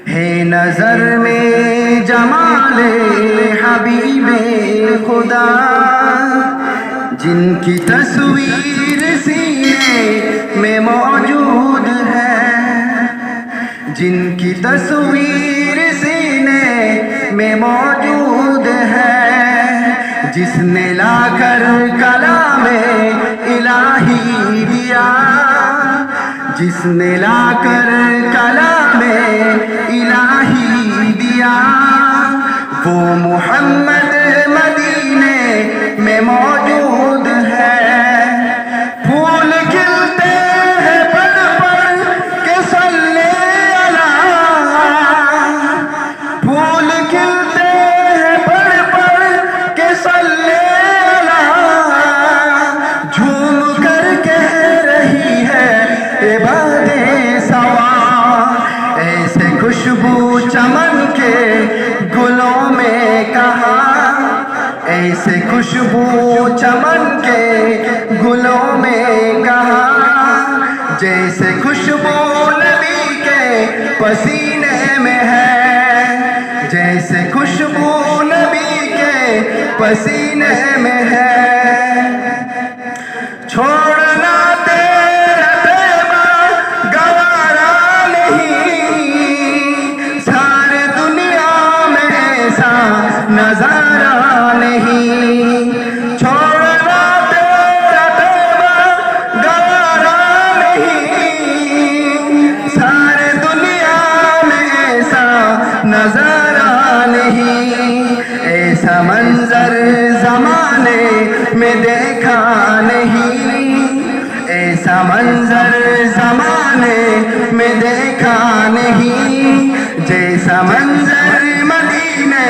ہے نظر میں جمال حبیب خدا، جن کی تصویر سینے میں موجود ہے، جن کی تصویر سینے میں موجود ہے، جس نے لا کر کلام الہی دیا، جس نے لا کر کلام الہی دیا، وہ محمد مدینے میں موجود ہے۔ پھول کھلتے ہیں پڑھ پڑھ کے صلی اللہ، پھول کھلتے ہیں پڑھ پڑھ کے صلی اللہ، جھوم کر کہہ رہی ہے یہ باتیں سوا، ایسے خوشبو چمن کے گلوں میں کہاں، ایسے خوشبو چمن کے گلوں میں کہاں، جیسے خوشبو نبی کے پسینے میں ہے، جیسے خوشبو نبی کے پسینے میں ہے۔ چھوڑنا تیرا طیبہ گوارا نہیں، سارے دنیا میں ایسا نظارہ نہیں، چھوڑنا تیرا طیبہ گوارا نہیں، سارے دنیا میں ایسا نظارہ نہیں، ایسا منظر زمانے میں دیکھا نہیں، ایسا منظر زمانے میں دیکھا نہیں، جیسا منظر مدینے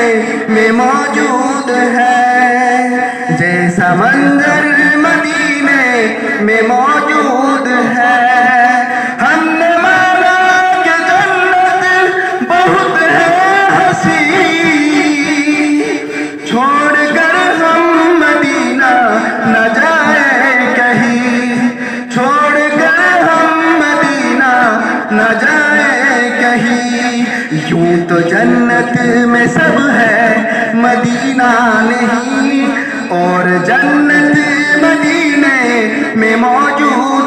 میں موجود ہے، جیسا منظر مدینے میں موجود ہے۔ ہم نے مانا کہ جنت بہت ہے حسین، چھوڑ کر ہم مدینہ نہ جائے کہیں، چھوڑ کر ہم مدینہ نہ جائے کہیں، یوں تو جنت میں سب ہے مدینہ نہیں، اور جنت مدینے میں موجود